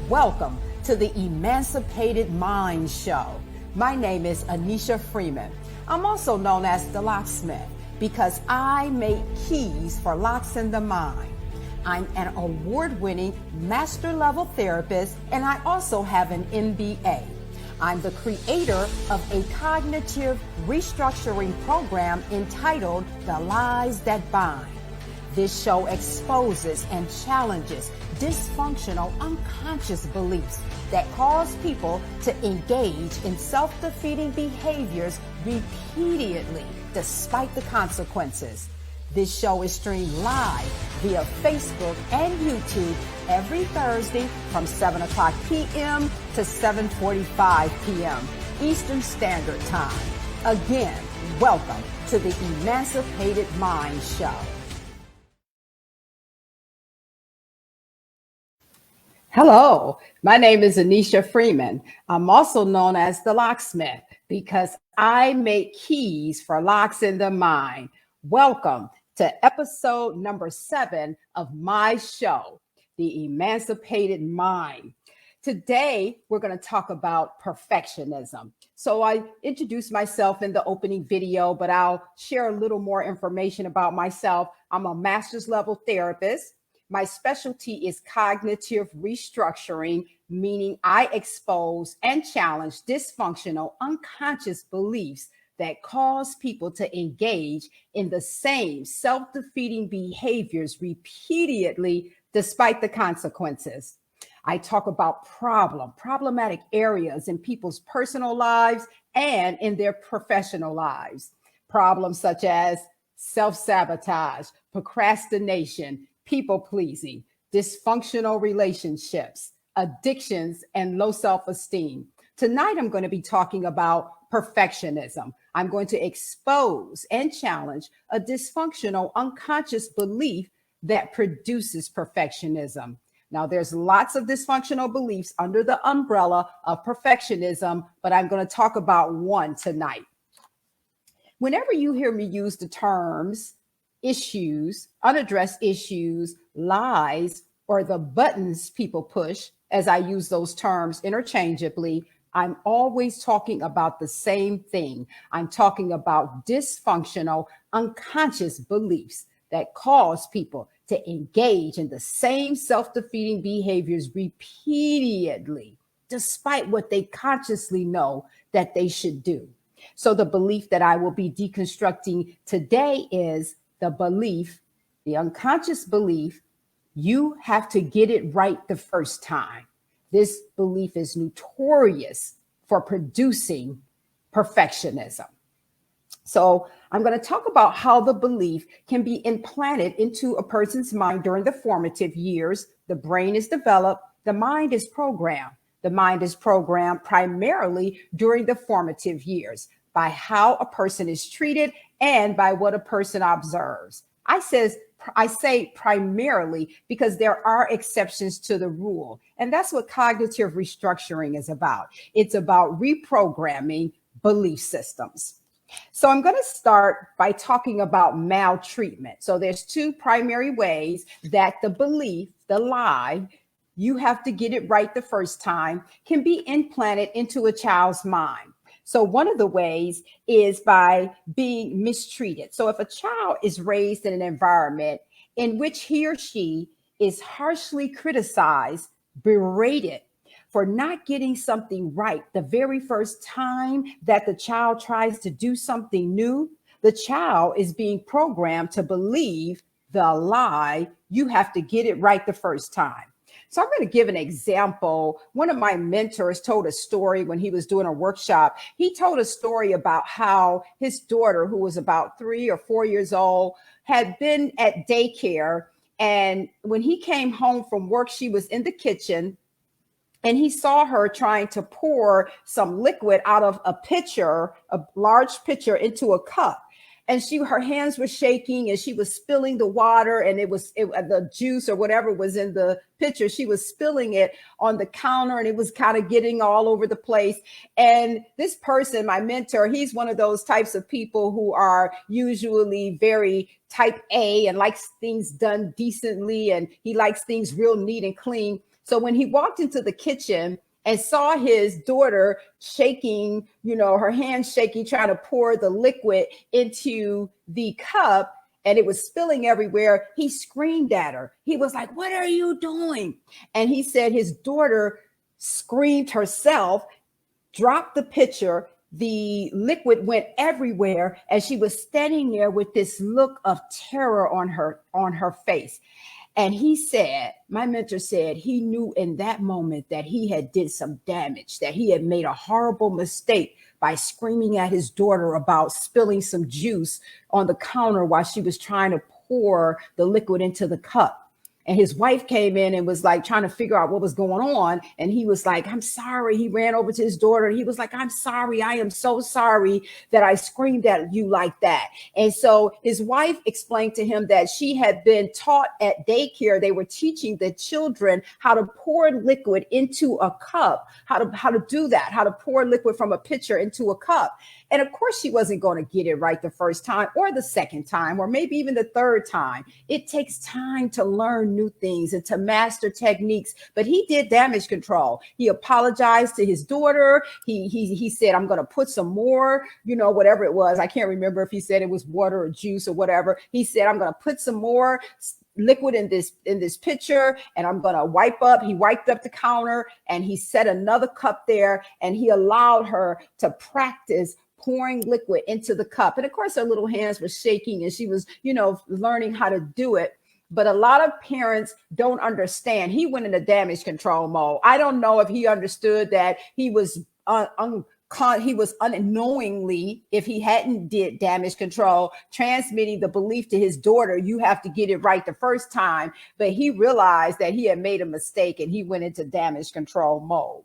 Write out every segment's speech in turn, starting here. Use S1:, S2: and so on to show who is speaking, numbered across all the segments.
S1: Welcome to the Emancipated Mind Show. My name is Anneshia Freeman. I'm also known as the locksmith because I make keys for locks in the mind. I'm an award-winning master-level therapist, and I also have an MBA. I'm the creator of a cognitive restructuring program entitled The Lies That Bind. This show exposes and challenges dysfunctional unconscious beliefs that cause people to engage in self-defeating behaviors repeatedly despite the consequences. This show is streamed live via Facebook and YouTube every Thursday from 7 o'clock p.m. to 7:45 p.m. Eastern Standard Time. Again, welcome to the Emancipated Mind Show. Hello, my name is Anneshia Freeman. I'm also known as the locksmith because I make keys for locks in the mind. Welcome to episode number 7 of my show, The Emancipated Mind. Today, we're going to talk about perfectionism. So I introduced myself in the opening video, but I'll share a little more information about myself. I'm a master's level therapist. My specialty is cognitive restructuring, meaning I expose and challenge dysfunctional unconscious beliefs that cause people to engage in the same self-defeating behaviors repeatedly despite the consequences. I talk about problematic areas in people's personal lives and in their professional lives. Problems such as self-sabotage, procrastination, people-pleasing, dysfunctional relationships, addictions, and low self-esteem. Tonight, I'm going to be talking about perfectionism. I'm going to expose and challenge a dysfunctional unconscious belief that produces perfectionism. Now, there's lots of dysfunctional beliefs under the umbrella of perfectionism, but I'm going to talk about one tonight. Whenever you hear me use the terms issues, unaddressed issues, lies, or the buttons people push, as I use those terms interchangeably, I'm always talking about the same thing. I'm talking about dysfunctional, unconscious beliefs that cause people to engage in the same self-defeating behaviors repeatedly, despite what they consciously know that they should do. So the belief that I will be deconstructing today is the belief, the unconscious belief, you have to get it right the first time. This belief is notorious for producing perfectionism. So I'm going to talk about how the belief can be implanted into a person's mind during the formative years. The brain is developed, the mind is programmed. The mind is programmed primarily during the formative years by how a person is treated and by what a person observes. I say primarily because there are exceptions to the rule. And that's what cognitive restructuring is about. It's about reprogramming belief systems. So I'm going to start by talking about maltreatment. So there's two primary ways that the belief, the lie, you have to get it right the first time, can be implanted into a child's mind. So one of the ways is by being mistreated. So if a child is raised in an environment in which he or she is harshly criticized, berated for not getting something right the very first time that the child tries to do something new, the child is being programmed to believe the lie, you have to get it right the first time. So I'm going to give an example. One of my mentors told a story when he was doing a workshop. He told a story about how his daughter, who was about 3 or 4 years old, had been at daycare. And when he came home from work, she was in the kitchen and he saw her trying to pour some liquid out of a pitcher, a large pitcher, into a cup. and her hands were shaking and she was spilling the water, and the juice or whatever was in the pitcher. She was spilling it on the counter, and it was kind of getting all over the place. And this person, my mentor, he's one of those types of people who are usually very type A and likes things done decently, and he likes things real neat and clean. So when he walked into the kitchen and saw his daughter shaking, her hands shaking, trying to pour the liquid into the cup, and it was spilling everywhere, he screamed at her. He was like, "What are you doing?" And he said his daughter screamed herself, dropped the pitcher, the liquid went everywhere, and she was standing there with this look of terror on her face. And he said, my mentor said, he knew in that moment that he had did some damage, that he had made a horrible mistake by screaming at his daughter about spilling some juice on the counter while she was trying to pour the liquid into the cup. And his wife came in and was like trying to figure out what was going on. And he was like, "I'm sorry." He ran over to his daughter. He was like, "I'm sorry. I am so sorry that I screamed at you like that." And so his wife explained to him that she had been taught at daycare. They were teaching the children how to pour liquid into a cup, how to do that, how to pour liquid from a pitcher into a cup. And of course, she wasn't going to get it right the first time or the second time, or maybe even the third time. It takes time to learn new things and to master techniques. But he did damage control. He apologized to his daughter. He said, "I'm going to put some more, whatever it was." I can't remember if he said it was water or juice or whatever. He said, "I'm going to put some more liquid in this pitcher, and I'm going to wipe up." He wiped up the counter, and he set another cup there, and he allowed her to practice pouring liquid into the cup. And of course, her little hands were shaking, and she was, learning how to do it. But a lot of parents don't understand. He went into damage control mode. I don't know if he understood that he was unknowingly, if he hadn't did damage control, transmitting the belief to his daughter, "You have to get it right the first time." But he realized that he had made a mistake, and he went into damage control mode.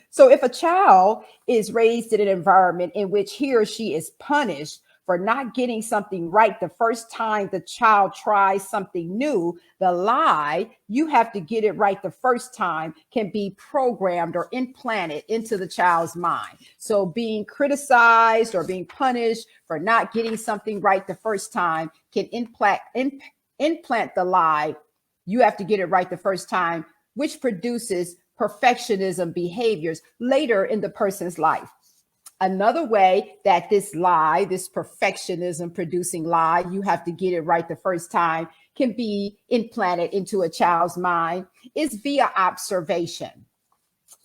S1: So if a child is raised in an environment in which he or she is punished for not getting something right the first time the child tries something new, the lie, "You have to get it right the first time," can be programmed or implanted into the child's mind. So being criticized or being punished for not getting something right the first time can implant the lie, "You have to get it right the first time," which produces perfectionism behaviors later in the person's life. Another way that this lie, this perfectionism producing lie, "You have to get it right the first time," can be implanted into a child's mind is via observation.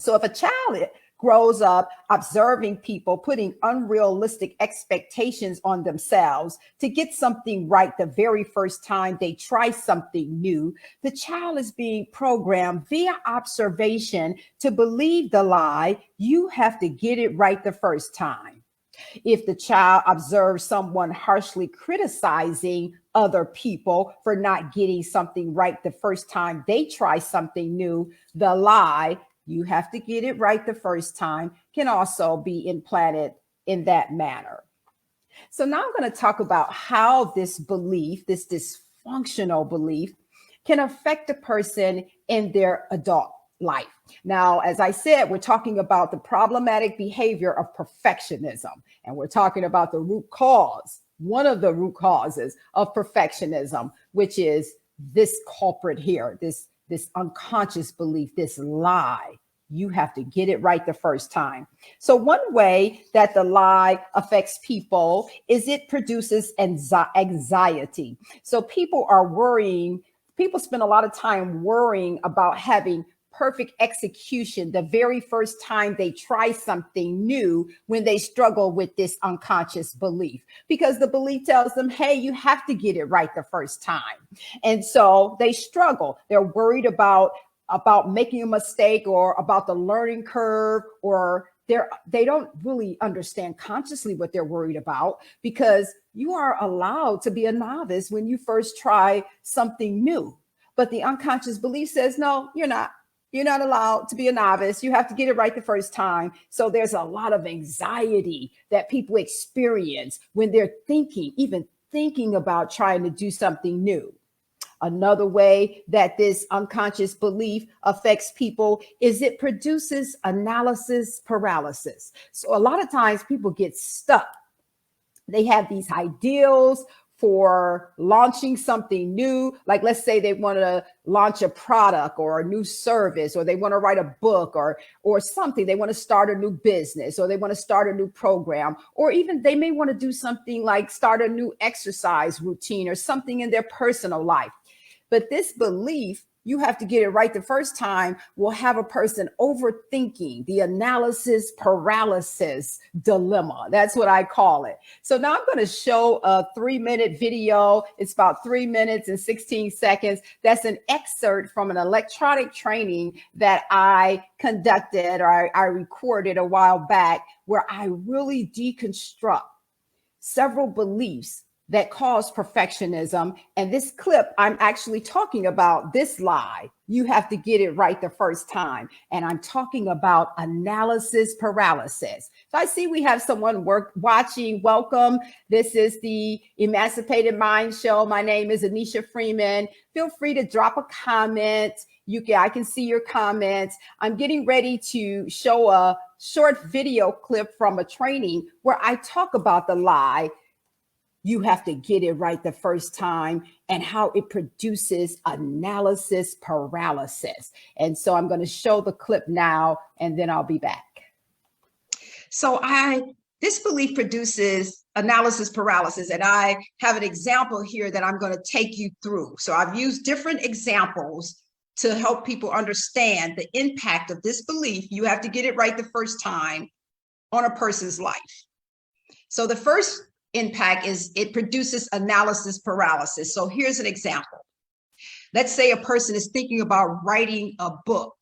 S1: So if a child grows up observing people putting unrealistic expectations on themselves to get something right the very first time they try something new, the child is being programmed via observation to believe the lie, "You have to get it right the first time." If the child observes someone harshly criticizing other people for not getting something right the first time they try something new, the lie, "You have to get it right the first time," can also be implanted in that manner. So now I'm going to talk about how this belief, this dysfunctional belief, can affect a person in their adult life. Now, as I said, we're talking about the problematic behavior of perfectionism, and we're talking about the root cause, one of the root causes of perfectionism, which is this culprit here, this unconscious belief, this lie, "You have to get it right the first time." So one way that the lie affects people is it produces anxiety. So people spend a lot of time worrying about having perfect execution the very first time they try something new, when they struggle with this unconscious belief, because the belief tells them, "Hey, you have to get it right the first time." And so they struggle. They're worried about making a mistake, or about the learning curve, or they don't really understand consciously what they're worried about, because you are allowed to be a novice when you first try something new. But the unconscious belief says, "No, you're not. You're not allowed to be a novice. You have to get it right the first time. So there's a lot of anxiety that people experience when they're thinking, even thinking about trying to do something new. Another way that this unconscious belief affects people is it produces analysis paralysis. So a lot of times people get stuck. They have these ideals for launching something new. Like, let's say they want to launch a product or a new service, or they want to write a book or something. They want to start a new business, or they want to start a new program, or even they may want to do something like start a new exercise routine or something in their personal life. But this belief, you have to get it right the first time, will have a person overthinking, the analysis paralysis dilemma. That's what I call it. So now I'm going to show a 3-minute video. It's about 3 minutes and 16 seconds. That's an excerpt from an electronic training that I conducted, or I recorded a while back, where I really deconstruct several beliefs that cause perfectionism. And this clip, I'm actually talking about this lie. You have to get it right the first time. And I'm talking about analysis paralysis. So I see we have someone watching. Welcome. This is the Emancipated Mind Show. My name is Anneshia Freeman. Feel free to drop a comment. I can see your comments. I'm getting ready to show a short video clip from a training where I talk about the lie. You have to get it right the first time, and how it produces analysis paralysis. And so I'm going to show the clip now, and then I'll be back. So this belief produces analysis paralysis, and I have an example here that I'm going to take you through. So I've used different examples to help people understand the impact of this belief. You have to get it right the first time on a person's life. So the first impact is it produces analysis paralysis. So here's an example. Let's say a person is thinking about writing a book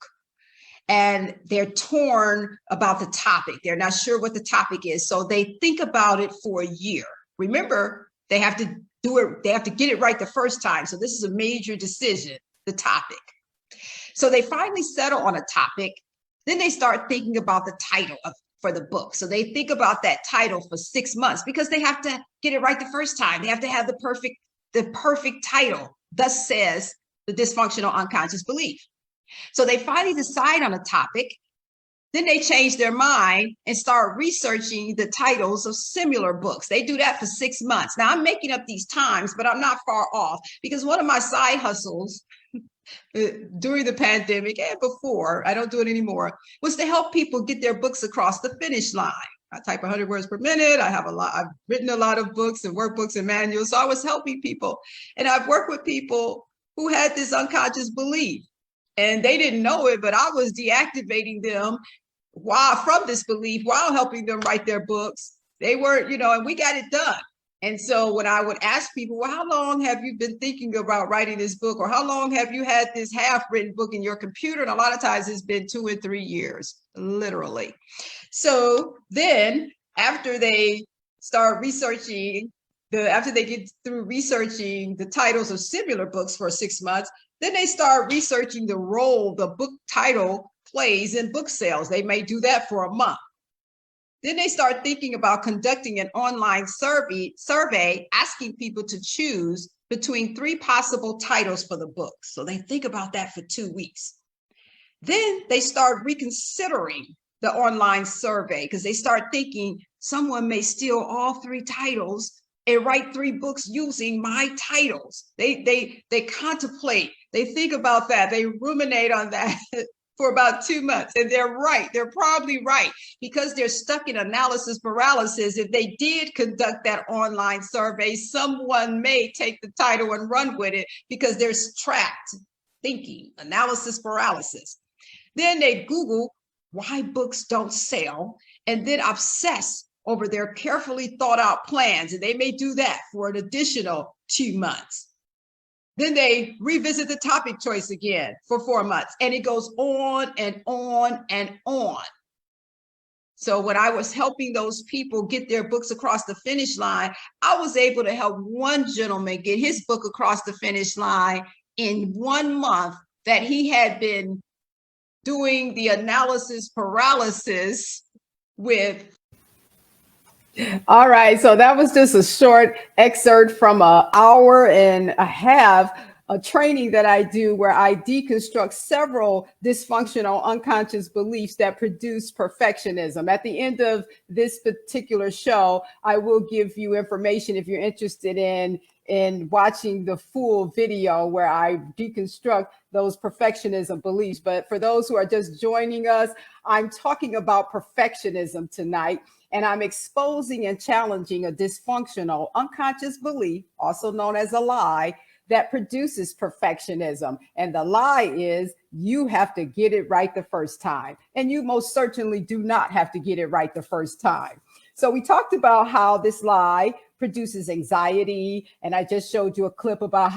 S1: and they're torn about the topic. They're not sure what the topic is. So they think about it for a year. Remember, they have to do it. They have to get it right the first time. So this is a major decision, the topic. So they finally settle on a topic. Then they start thinking about the title for the book. So they think about that title for 6 months because they have to get it right the first time. They have to have the perfect title. Thus says the dysfunctional unconscious belief. So they finally decide on a topic. Then they change their mind and start researching the titles of similar books. They do that for 6 months. Now I'm making up these times, but I'm not far off, because one of my side hustles during the pandemic and before, I don't do it anymore, was to help people get their books across the finish line. I type 100 words per minute. I've written a lot of books and workbooks and manuals. So I was helping people, and I've worked with people who had this unconscious belief, and they didn't know it, but I was deactivating them from this belief while helping them write their books. They weren't, and we got it done. And so when I would ask people, well, how long have you been thinking about writing this book? Or how long have you had this half-written book in your computer? And a lot of times it's been 2 and 3 years, literally. So then after they start researching, after they get through researching the titles of similar books for 6 months, then they start researching the role the book title plays in book sales. They may do that for a month. Then they start thinking about conducting an online survey asking people to choose between 3 possible titles for the book. So they think about that for 2 weeks. Then they start reconsidering the online survey because they start thinking someone may steal all 3 titles and write 3 books using my titles. They contemplate, they think about that, they ruminate on that for about 2 months. And they're right. They're probably right, because they're stuck in analysis paralysis. If they did conduct that online survey, someone may take the title and run with it because they're trapped thinking, analysis paralysis. Then they Google why books don't sell, and then obsess over their carefully thought out plans. And they may do that for an additional 2 months. Then they revisit the topic choice again for 4 months, and it goes on and on and on. So when I was helping those people get their books across the finish line, I was able to help one gentleman get his book across the finish line in 1 month that he had been doing the analysis paralysis with. All right, so that was just a short excerpt from an hour and a half a training that I do where I deconstruct several dysfunctional unconscious beliefs that produce perfectionism. At the end of this particular show, I will give you information if you're interested in watching the full video where I deconstruct those perfectionism beliefs. But for those who are just joining us, I'm talking about perfectionism tonight. And I'm exposing and challenging a dysfunctional unconscious belief, also known as a lie, that produces perfectionism. And the lie is you have to get it right the first time. And you most certainly do not have to get it right the first time. So we talked about how this lie produces anxiety. And I just showed you a clip about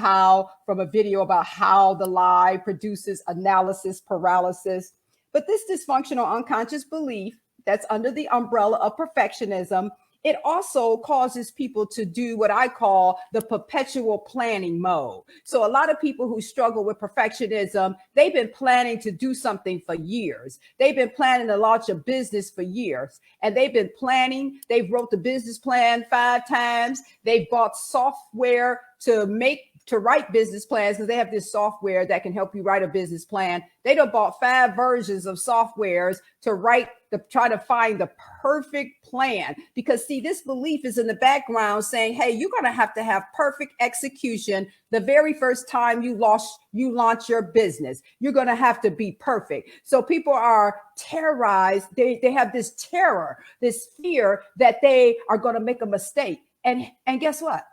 S1: from a video about how the lie produces analysis paralysis. But this dysfunctional unconscious belief that's under the umbrella of perfectionism, it also causes people to do what I call the perpetual planning mode. So a lot of people who struggle with perfectionism, they've been planning to do something for years. They've been planning to launch a business for years. And they've been planning, they've wrote the business plan 5 times. They've bought software to write business plans because they have this software that can help you write a business plan. They done bought 5 versions of softwares to try to find the perfect plan. Because see, this belief is in the background saying, hey, you're going to have perfect execution the very first time you launch your business. You're going to have to be perfect. So people are terrorized. They have this terror, this fear that they are going to make a mistake. And guess what?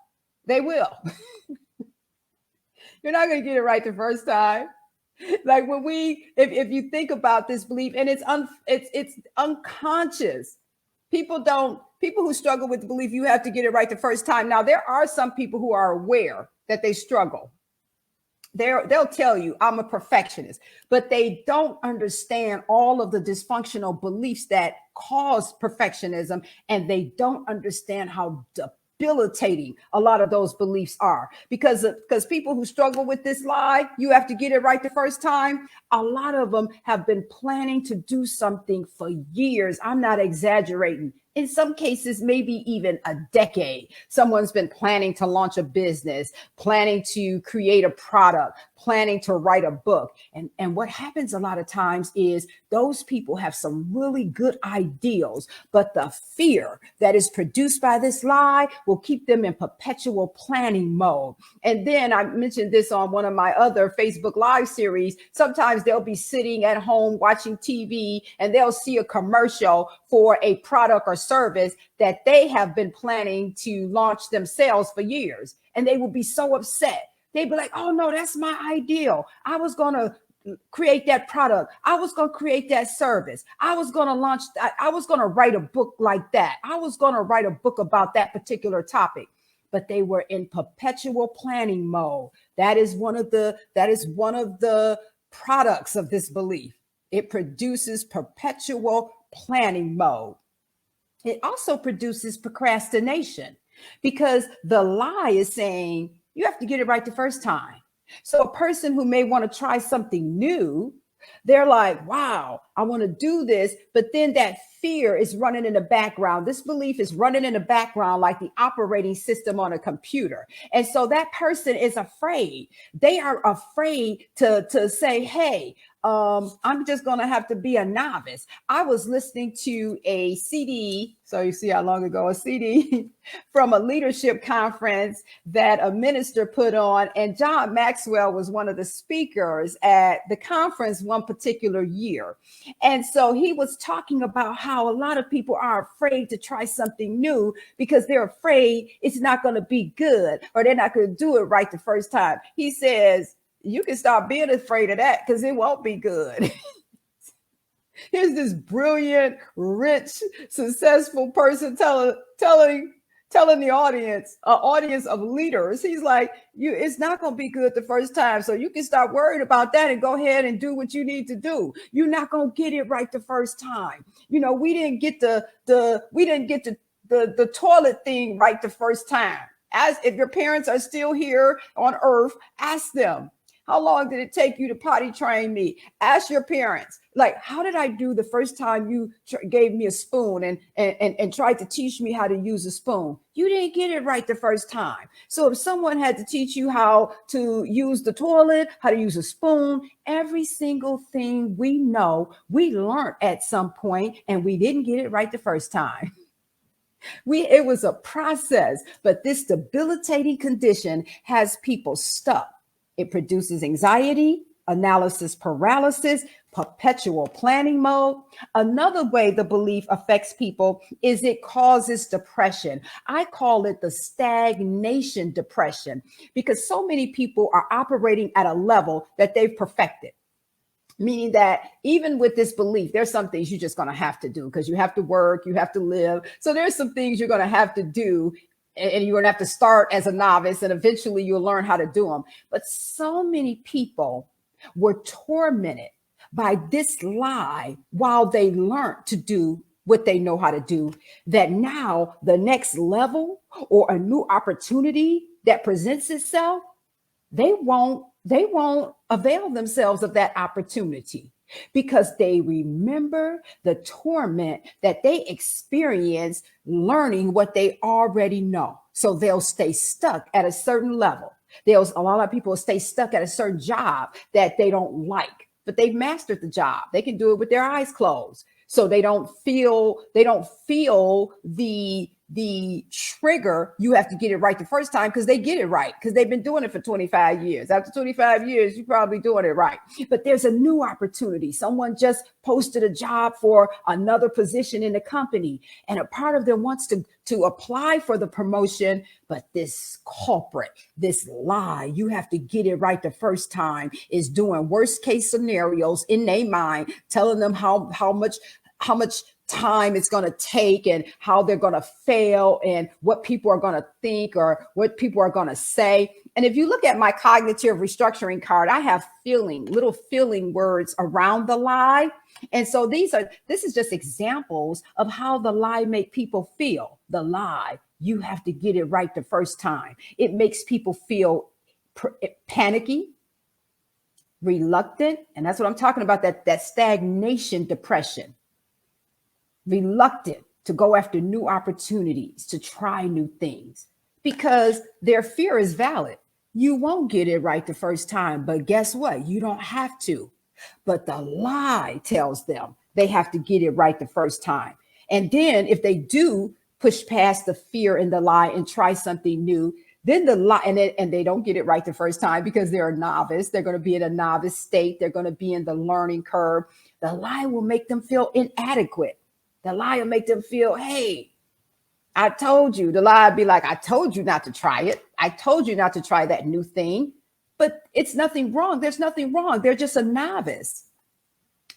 S1: They will. You're not going to get it right the first time. Like if you think about this belief, and it's unconscious. People who struggle with the belief you have to get it right the first time. Now, there are some people who are aware that they struggle. They'll tell you, I'm a perfectionist, but they don't understand all of the dysfunctional beliefs that cause perfectionism, and they don't understand how debilitating a lot of those beliefs are, because people who struggle with this lie, you have to get it right the first time. A lot of them have been planning to do something for years. I'm not exaggerating. In some cases, maybe even a decade. Someone's been planning to launch a business, planning to create a product, planning to write a book. And what happens a lot of times is those people have some really good ideals, but the fear that is produced by this lie will keep them in perpetual planning mode. And then I mentioned this on one of my other Facebook Live series. Sometimes they'll be sitting at home watching TV and they'll see a commercial for a product or service that they have been planning to launch themselves for years. And they will be so upset. They'd be like, oh no, that's my ideal. I was going to create that product. I was going to create that service. I was going to launch that. I was going to write a book like that. I was going to write a book about that particular topic. But they were in perpetual planning mode. That is one of the products of this belief. It produces perpetual planning mode. It also produces procrastination, because the lie is saying you have to get it right the first time. So a person who may want to try something new, they're like, wow, I want to do this. But then that fear is running in the background. This belief is running in the background like the operating system on a computer. And so that person is afraid. They are afraid to say, hey, I'm just going to have to be a novice. I was listening to a CD. So you see how long ago, a CD from a leadership conference that a minister put on. And John Maxwell was one of the speakers at the conference one particular year. And so he was talking about how a lot of people are afraid to try something new because they're afraid it's not going to be good, or they're not going to do it right the first time. He says, you can stop being afraid of that because it won't be good. Here's this brilliant, rich, successful person telling the audience, an audience of leaders, he's like, it's not going to be good the first time. So you can stop worrying about that and go ahead and do what you need to do. You're not going to get it right the first time. You know, we didn't get the toilet thing right the first time. As if your parents are still here on earth, ask them, How long did it take you to potty train me? Ask your parents. Like, how did I do the first time you gave me a spoon and tried to teach me how to use a spoon? You didn't get it right the first time. So if someone had to teach you how to use the toilet, how to use a spoon, every single thing we know, we learned at some point and we didn't get it right the first time. It was a process, but this debilitating condition has people stuck. It produces anxiety, analysis paralysis, perpetual planning mode. Another way the belief affects people is it causes depression. I call it the stagnation depression because so many people are operating at a level that they've perfected. Meaning that even with this belief, there's some things you're just going to have to do because you have to work, you have to live. So there's some things you're going to have to do, and you're going to have to start as a novice, and eventually you'll learn how to do them. But so many people were tormented by this lie while they learned to do what they know how to do, that now the next level or a new opportunity that presents itself, they won't avail themselves of that opportunity because they remember the torment that they experienced learning what they already know. So they'll stay stuck at a certain level. A lot of people stay stuck at a certain job that they don't like, but they've mastered the job. They can do it with their eyes closed. So they don't feel the trigger. You have to get it right the first time because they get it right because they've been doing it for 25 years. After 25 years, you're probably doing it right. But there's a new opportunity. Someone just posted a job for another position in the company, and a part of them wants to apply for the promotion. But this culprit, this lie, you have to get it right the first time, is doing worst case scenarios in their mind, telling them how much time it's going to take and how they're going to fail and what people are going to think or what people are going to say. And if you look at my cognitive restructuring card, I have little feeling words around the lie. And so this is just examples of how the lie make people feel. The lie, you have to get it right the first time. It makes people feel panicky, reluctant. And that's what I'm talking about, that stagnation depression. Reluctant to go after new opportunities, to try new things, because their fear is valid. You won't get it right the first time, but guess what? You don't have to. But the lie tells them they have to get it right the first time. And then if they do push past the fear and the lie and try something new, then the lie, and they don't get it right the first time because they're a novice. They're going to be in a novice state. They're going to be in the learning curve. The lie will make them feel inadequate. The lie will make them feel, hey, I told you. The lie will be like, I told you not to try it. I told you not to try that new thing. But it's nothing wrong. There's nothing wrong. They're just a novice.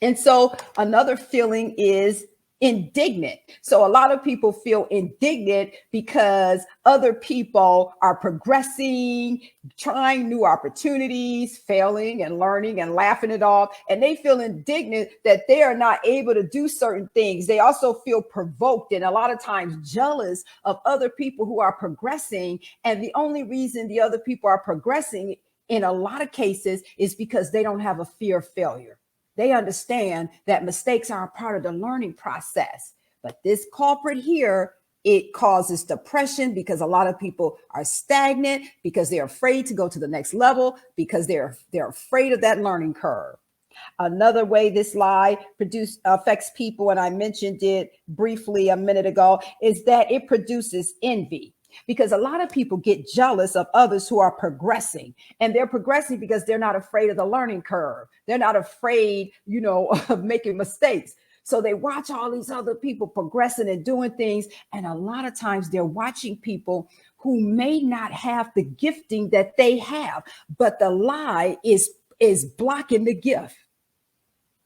S1: And so another feeling is indignant. So a lot of people feel indignant because other people are progressing, trying new opportunities, failing and learning and laughing it off. And they feel indignant that they are not able to do certain things. They also feel provoked and a lot of times jealous of other people who are progressing. And the only reason the other people are progressing in a lot of cases is because they don't have a fear of failure. They understand that mistakes are a part of the learning process. But this culprit here, it causes depression because a lot of people are stagnant, because they're afraid to go to the next level, because they're afraid of that learning curve. Another way this lie affects people, and I mentioned it briefly a minute ago, is that it produces envy. Because a lot of people get jealous of others who are progressing, and they're progressing because they're not afraid of the learning curve. They're not afraid, of making mistakes. So they watch all these other people progressing and doing things. And a lot of times they're watching people who may not have the gifting that they have, but the lie is blocking the gift.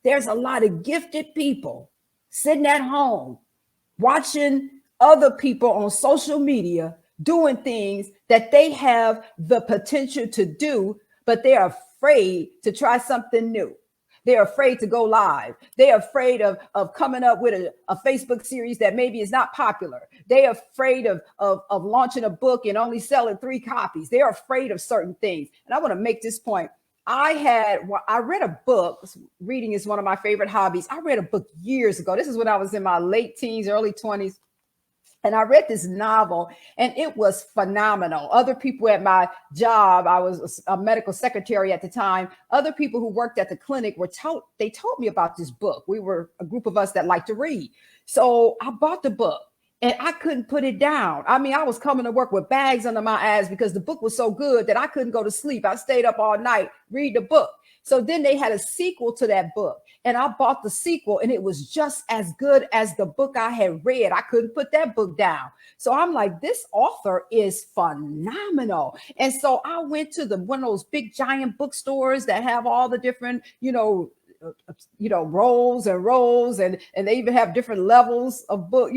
S1: There's a lot of gifted people sitting at home watching other people on social media doing things that they have the potential to do, but they're afraid to try something new. They're afraid to go live. They're afraid of coming up with a Facebook series that maybe is not popular. They're afraid of launching a book and only selling 3 copies. They're afraid of certain things. And I want to make this point. I read a book. Reading is one of my favorite hobbies. I read a book years ago. This is when I was in my late teens, early 20s. And I read this novel and it was phenomenal. Other people at my job, I was a medical secretary at the time. Other people who worked at the clinic they told me about this book. We were a group of us that liked to read. So I bought the book and I couldn't put it down. I mean, I was coming to work with bags under my eyes because the book was so good that I couldn't go to sleep. I stayed up all night, read the book. So then they had a sequel to that book and I bought the sequel and it was just as good as the book I had read. I couldn't put that book down. So I'm like, this author is phenomenal. And so I went to one of those big giant bookstores that have all the different, rows and rows, and they even have different levels of book,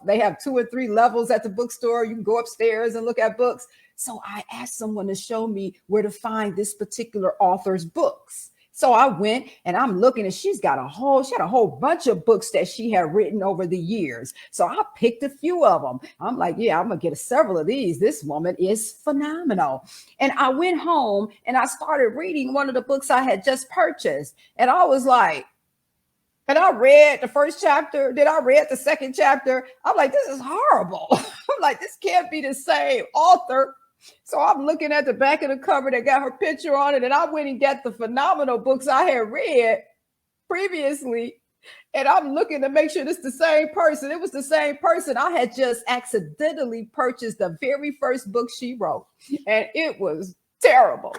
S1: they have 2 or 3 levels at the bookstore. You can go upstairs and look at books. So I asked someone to show me where to find this particular author's books. So I went and I'm looking and she had a whole bunch of books that she had written over the years. So I picked a few of them. I'm like, yeah, I'm going to get several of these. This woman is phenomenal. And I went home and I started reading one of the books I had just purchased. And I was like, and I read the first chapter. Then I read the second chapter. I'm like, this is horrible. I'm like, this can't be the same author. So I'm looking at the back of the cover that got her picture on it. And I went and got the phenomenal books I had read previously. And I'm looking to make sure it's the same person. It was the same person. I had just accidentally purchased the very first book she wrote. And it was terrible.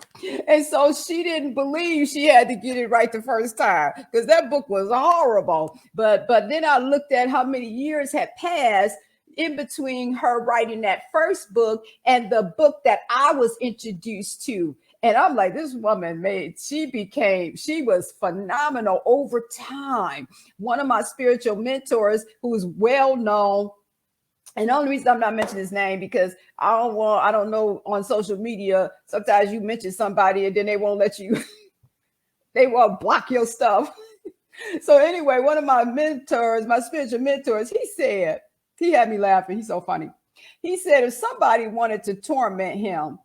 S1: And so she didn't believe she had to get it right the first time because that book was horrible. But then I looked at how many years had passed in between her writing that first book and the book that I was introduced to. And I'm like, this woman she was phenomenal over time. One of my spiritual mentors who is well known. And the only reason I'm not mentioning his name because I don't know, on social media, sometimes you mention somebody and then they won't let you, they won't block your stuff. So anyway, one of my mentors, my spiritual mentors, he had me laughing. He's so funny. He said, if somebody wanted to torment him,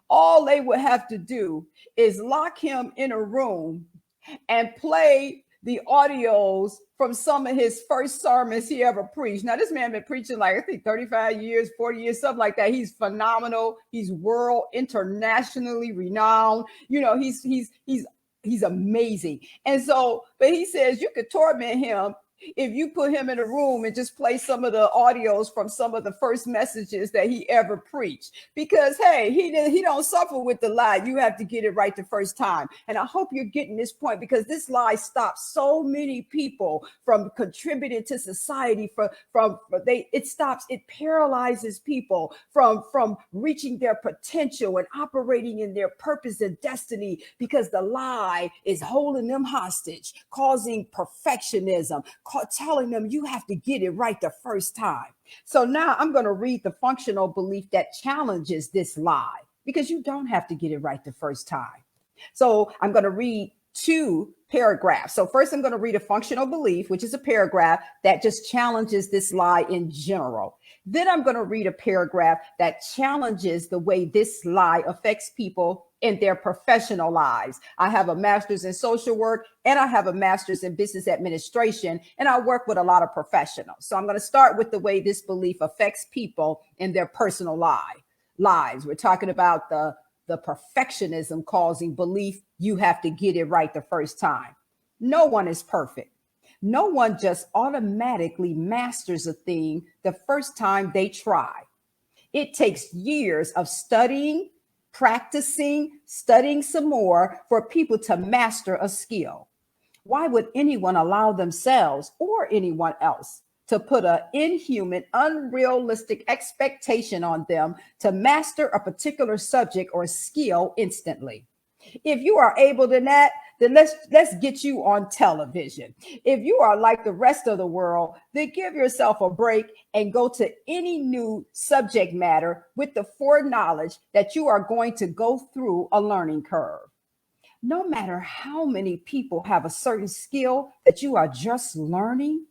S1: all they would have to do is lock him in a room and play the audios from some of his first sermons he ever preached. Now, this man been preaching like, I think 35 years, 40 years, something like that. He's phenomenal. He's internationally renowned. He's amazing. And so, but he says you could torment him if you put him in a room and just play some of the audios from some of the first messages that he ever preached, because hey, he don't suffer with the lie. You have to get it right the first time. And I hope you're getting this point, because this lie stops so many people from contributing to society. It paralyzes people from reaching their potential and operating in their purpose and destiny, because the lie is holding them hostage, causing perfectionism, telling them you have to get it right the first time. So now I'm going to read the functional belief that challenges this lie, because you don't have to get it right the first time. So I'm going to read 2 paragraphs. So first I'm going to read a functional belief, which is a paragraph that just challenges this lie in general. Then I'm going to read a paragraph that challenges the way this lie affects people in their professional lives. I have a master's in social work and I have a master's in business administration, and I work with a lot of professionals. So I'm going to start with the way this belief affects people in their personal lives. We're talking about the perfectionism causing belief you have to get it right the first time. No one is perfect. No one just automatically masters a thing the first time they try. It takes years of studying, practicing, studying some more for people to master a skill. Why would anyone allow themselves or anyone else to put an inhuman, unrealistic expectation on them to master a particular subject or skill instantly? If you are able to that, then let's get you on television. If you are like the rest of the world, then give yourself a break and go to any new subject matter with the foreknowledge that you are going to go through a learning curve. No matter how many people have a certain skill that you are just learning,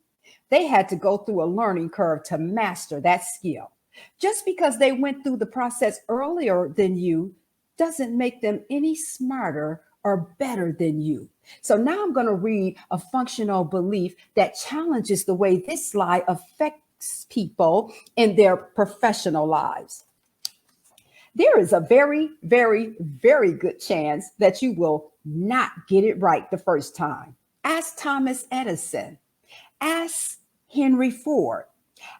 S1: they had to go through a learning curve to master that skill. Just because they went through the process earlier than you doesn't make them any smarter are better than you. So now I'm going to read a functional belief that challenges the way this lie affects people in their professional lives. There is a very, very, very good chance that you will not get it right the first time. Ask Thomas Edison. Ask Henry Ford.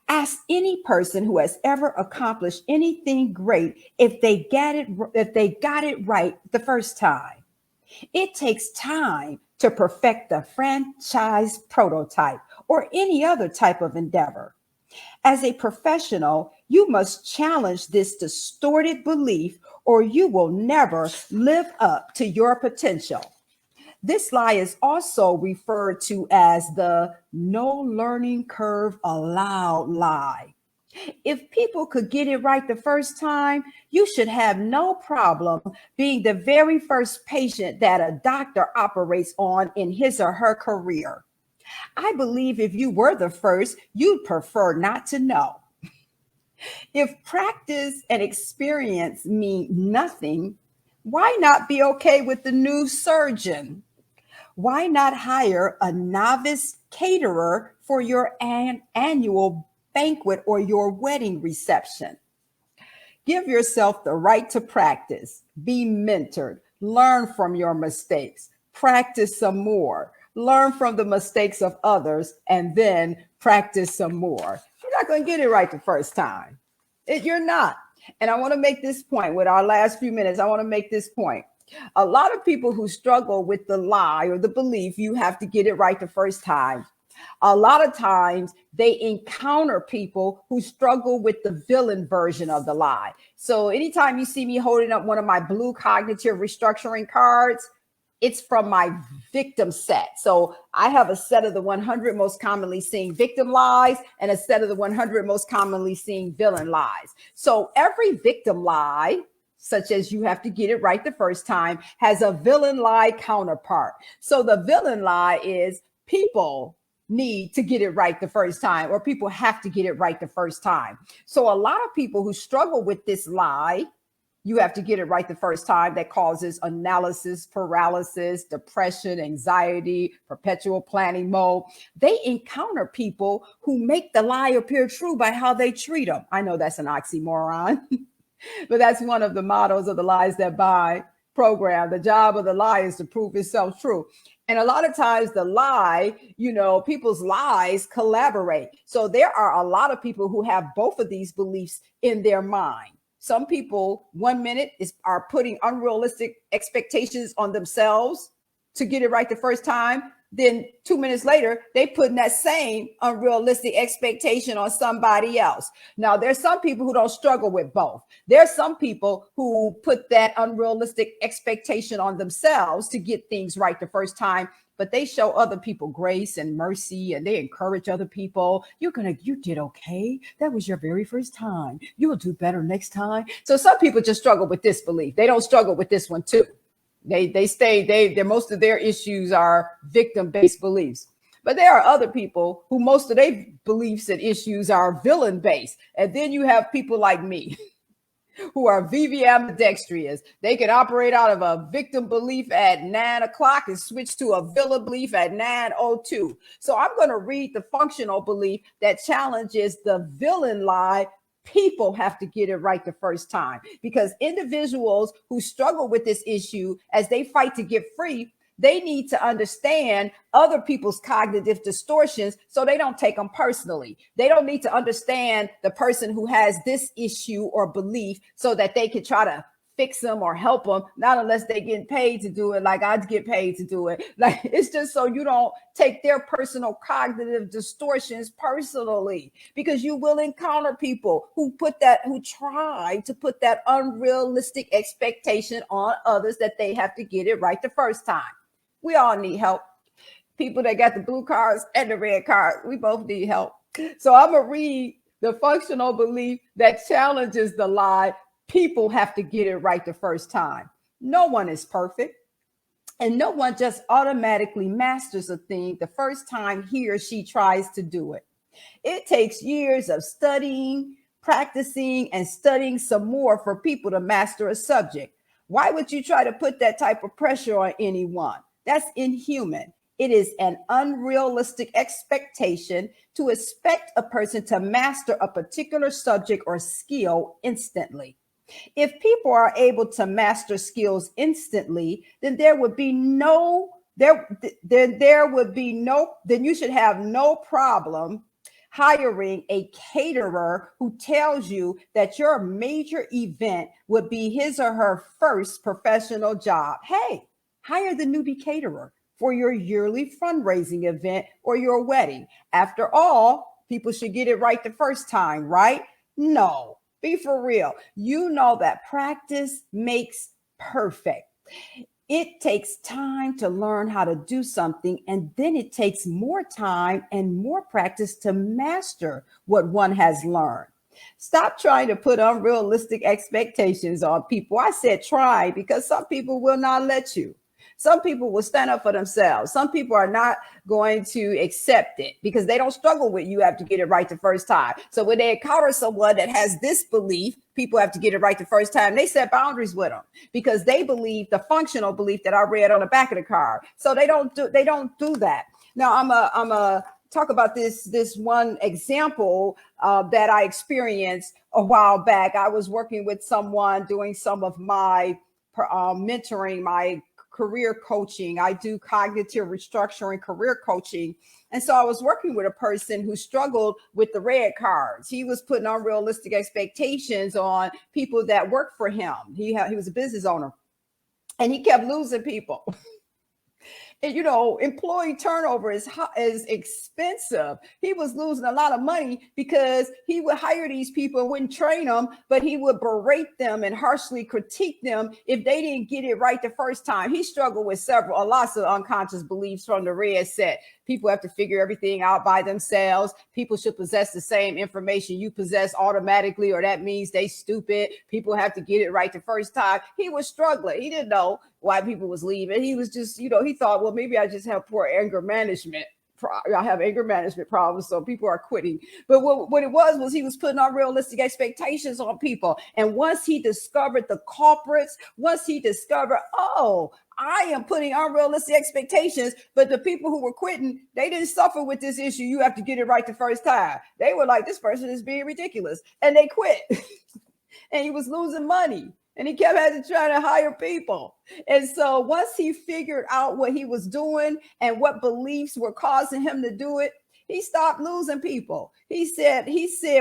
S1: Ask any person who has ever accomplished anything great if they got it right the first time. It takes time to perfect the franchise prototype or any other type of endeavor. As a professional, you must challenge this distorted belief or you will never live up to your potential. This lie is also referred to as the no learning curve allowed lie. If people could get it right the first time, you should have no problem being the very first patient that a doctor operates on in his or her career. I believe if you were the first, you'd prefer not to know. If practice and experience mean nothing, why not be okay with the new surgeon? Why not hire a novice caterer for your annual banquet or your wedding reception? Give yourself the right to practice, be mentored, learn from your mistakes, practice some more, learn from the mistakes of others, and then practice some more. You're not going to get it right the first time. You're not. And I want to make this point with our last few minutes. I want to make this point. A lot of people who struggle with the lie or the belief you have to get it right the first time, a lot of times they encounter people who struggle with the villain version of the lie. So anytime you see me holding up one of my blue cognitive restructuring cards, it's from my victim set. So I have a set of the 100 most commonly seen victim lies and a set of the 100 most commonly seen villain lies. So every victim lie, such as you have to get it right the first time, has a villain lie counterpart. So the villain lie is people need to get it right the first time, or people have to get it right the first time. So a lot of people who struggle with this lie, you have to get it right the first time, that causes analysis paralysis, depression, anxiety, perpetual planning mode. They encounter people who make the lie appear true by how they treat them. I know that's an oxymoron, but that's one of the mottos of the Lies That Bind program. The job of the lie is to prove itself true. And a lot of times the lie, people's lies collaborate. So there are a lot of people who have both of these beliefs in their mind. Some people 1 minute are putting unrealistic expectations on themselves to get it right the first time. Then 2 minutes later, they putting that same unrealistic expectation on somebody else. Now, there's some people who don't struggle with both. There's some people who put that unrealistic expectation on themselves to get things right the first time, but they show other people grace and mercy, and they encourage other people. You did okay. That was your very first time. You will do better next time. So some people just struggle with this belief. They don't struggle with this one too. They most of their issues are victim-based beliefs. But there are other people who most of their beliefs and issues are villain-based. And then you have people like me who are VV ambidextrous. They can operate out of a victim belief at 9 o'clock and switch to a villain belief at 9:02. So I'm going to read the functional belief that challenges the villain lie. People have to get it right the first time, because individuals who struggle with this issue, as they fight to get free, they need to understand other people's cognitive distortions so they don't take them personally. They don't need to understand the person who has this issue or belief so that they can try to fix them or help them, not unless they get paid to do it, like I get paid to do it. Like, it's just so you don't take their personal cognitive distortions personally, because you will encounter people who try to put that unrealistic expectation on others that they have to get it right the first time. We all need help. People that got the blue cards and the red cards, we both need help. So I'm going to read the functional belief that challenges the lie. People have to get it right the first time. No one is perfect, and no one just automatically masters a thing the first time he or she tries to do it. It takes years of studying, practicing, and studying some more for people to master a subject. Why would you try to put that type of pressure on anyone? That's inhuman. It is an unrealistic expectation to expect a person to master a particular subject or skill instantly. If people are able to master skills instantly, then there would be no there would be no then you should have no problem hiring a caterer who tells you that your major event would be his or her first professional job. Hey, hire the newbie caterer for your yearly fundraising event or your wedding. After all, people should get it right the first time, right? No, be for real. You know that practice makes perfect. It takes time to learn how to do something, and then it takes more time and more practice to master what one has learned. Stop trying to put unrealistic expectations on people. I said try because some people will not let you. Some people will stand up for themselves. Some people are not going to accept it because they don't struggle with you have to get it right the first time. So when they encounter someone that has this belief, people have to get it right the first time, they set boundaries with them because they believe the functional belief that I read on the back of the card. So they don't do that. Now I'm a talk about this one example that I experienced a while back. I was working with someone doing some of my mentoring, my career coaching. I do cognitive restructuring, career coaching. And so I was working with a person who struggled with the red cards. He was putting unrealistic expectations on people that worked for him. He was a business owner and he kept losing people. And, employee turnover is expensive. He was losing a lot of money because he would hire these people and wouldn't train them, but he would berate them and harshly critique them if they didn't get it right the first time. He struggled with lots of unconscious beliefs from the red set. People have to figure everything out by themselves. People should possess the same information you possess automatically, or that means they stupid. People have to get it right the first time. He was struggling. He didn't know why people was leaving. He was just, he thought, well, maybe I just have poor anger management. I have anger management problems, so people are quitting. But what it was he was putting unrealistic expectations on people. And once he discovered the culprits, once he discovered, I am putting unrealistic expectations, but the people who were quitting, they didn't suffer with this issue. You have to get it right the first time. They were like, this person is being ridiculous. And they quit. And he was losing money. And he kept having to try to hire people. And so once he figured out what he was doing and what beliefs were causing him to do it, he stopped losing people. He said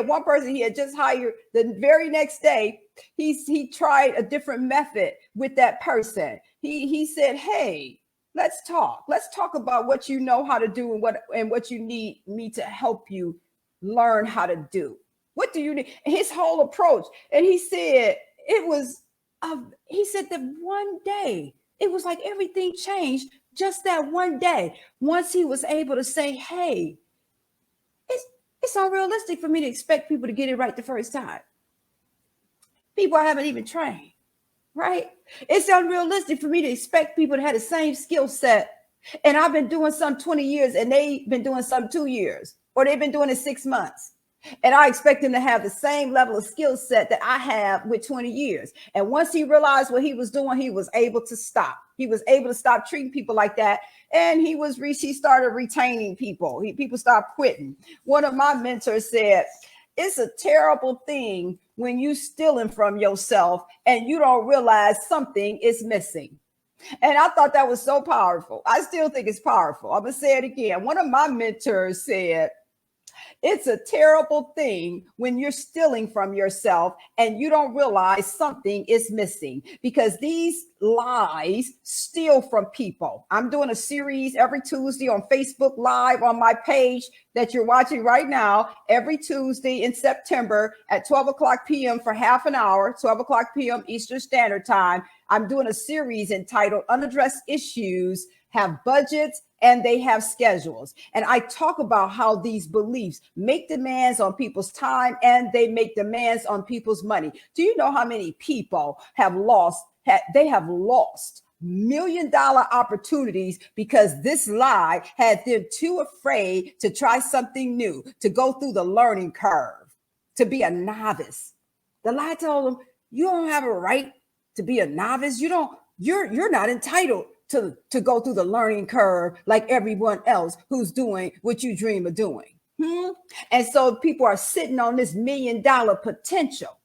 S1: one person he had just hired, the very next day, he tried a different method with that person. He said, hey, let's talk. Let's talk about what you know how to do and what you need me to help you learn how to do. What do you need? His whole approach. And he said, he said that one day, it was like everything changed just that one day. Once he was able to say, hey, it's unrealistic for me to expect people to get it right the first time. People I haven't even trained, right? It's unrealistic for me to expect people to have the same skill set. And I've been doing some 20 years and they've been doing some 2 years, or they've been doing it 6 months. And I expect them to have the same level of skill set that I have with 20 years. And once he realized what he was doing, he was able to stop. He was able to stop treating people like that. And he started retaining people. People stopped quitting. One of my mentors said, it's a terrible thing when you stealing from yourself and you don't realize something is missing. And I thought that was so powerful. I still think it's powerful. I'm going to say it again. One of my mentors said, it's a terrible thing when you're stealing from yourself and you don't realize something is missing, because these lies steal from people. I'm doing a series every Tuesday on Facebook Live on my page that you're watching right now, every Tuesday in September at 12 o'clock p.m. for half an hour, 12 o'clock p.m. Eastern Standard Time. I'm doing a series entitled Unaddressed Issues Have Budgets and They Have Schedules. And I talk about how these beliefs make demands on people's time and they make demands on people's money. Do you know how many people have lost $1 million opportunities because this lie had them too afraid to try something new, to go through the learning curve, to be a novice? The lie told them, you don't have a right to be a novice. You're not entitled to go through the learning curve like everyone else who's doing what you dream of doing. And so people are sitting on this $1 million potential,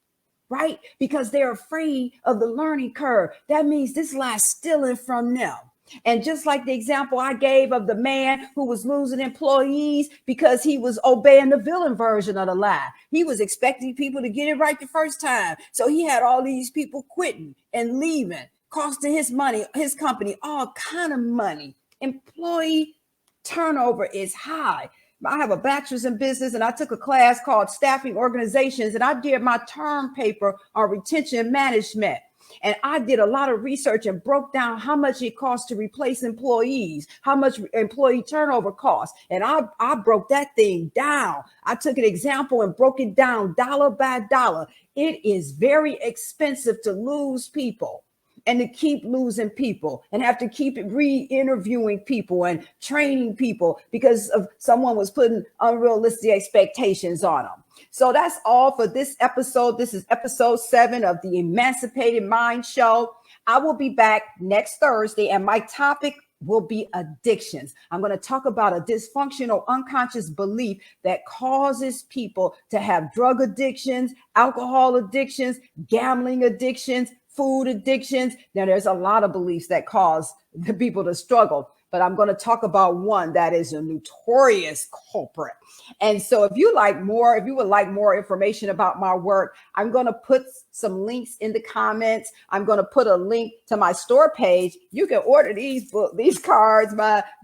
S1: right? Because they're afraid of the learning curve. That means this lie's stealing from them. And just like the example I gave of the man who was losing employees because he was obeying the villain version of the lie. He was expecting people to get it right the first time. So he had all these people quitting and leaving, costing his money, his company, all kind of money. Employee turnover is high. I have a bachelor's in business and I took a class called Staffing Organizations, and I did my term paper on retention management. And I did a lot of research and broke down how much it costs to replace employees, how much employee turnover costs. And I broke that thing down. I took an example and broke it down dollar by dollar. It is very expensive to lose people and to keep losing people and have to keep re-interviewing people and training people because of someone was putting unrealistic expectations on them. So that's all for this episode. This is episode 7 of the Emancipated Mind Show. I will be back next Thursday, and my topic will be addictions. I'm going to talk about a dysfunctional unconscious belief that causes people to have drug addictions, alcohol addictions, gambling addictions, food addictions. Now, there's a lot of beliefs that cause the people to struggle, but I'm going to talk about one that is a notorious culprit. And so if you would like more information about my work, I'm going to put some links in the comments. I'm going to put a link to my store page. You can order these cards.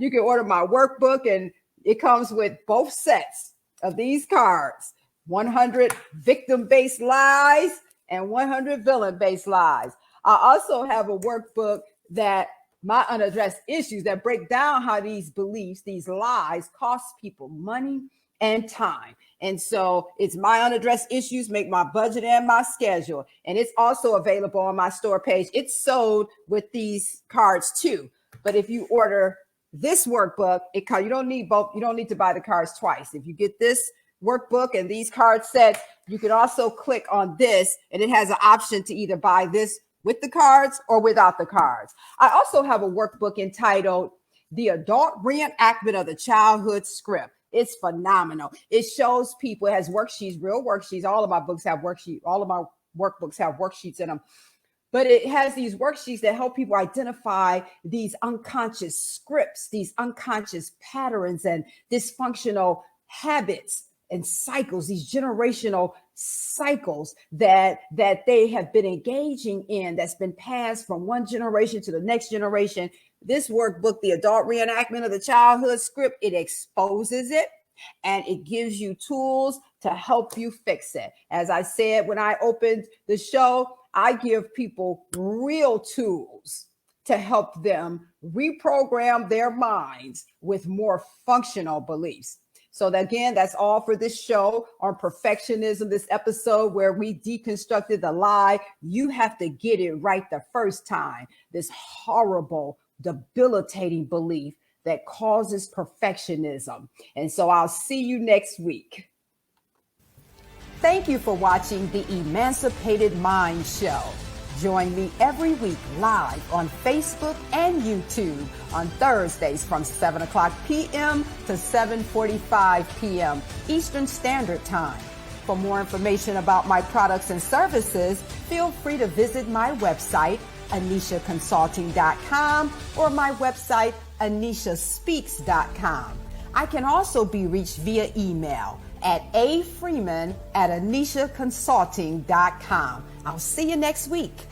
S1: You can order my workbook, and it comes with both sets of these cards: 100 victim-based lies and 100 villain-based lies. I also have a workbook that my unaddressed issues that break down how these beliefs, these lies, cost people money and time. And so it's my unaddressed issues, make my budget and my schedule. And it's also available on my store page. It's sold with these cards too. But if you order this workbook, you don't need both. You don't need to buy the cards twice. If you get this workbook and these card sets, you can also click on this, and it has an option to either buy this with the cards or without the cards. I also have a workbook entitled The Adult Reenactment of the Childhood Script. It's phenomenal. It shows people, it has worksheets, real worksheets. All of my books have worksheets. All of my workbooks have worksheets in them. But it has these worksheets that help people identify these unconscious scripts, these unconscious patterns and dysfunctional habits and cycles, these generational cycles that they have been engaging in, that's been passed from one generation to the next generation. This workbook, The Adult Reenactment of the Childhood Script, it exposes it and it gives you tools to help you fix it. As I said when I opened the show, I give people real tools to help them reprogram their minds with more functional beliefs. So again, that's all for this show on perfectionism, this episode where we deconstructed the lie. You have to get it right the first time. This horrible, debilitating belief that causes perfectionism. And so I'll see you next week. Thank you for watching the Emancipated Mind Show. Join me every week live on Facebook and YouTube on Thursdays from 7 o'clock p.m. to 7:45 p.m. Eastern Standard Time. For more information about my products and services, feel free to visit my website, AnnesiaConsulting.com, or my website, AnnesiaSpeaks.com. I can also be reached via email at afreeman@AnnesiaConsulting.com. I'll see you next week.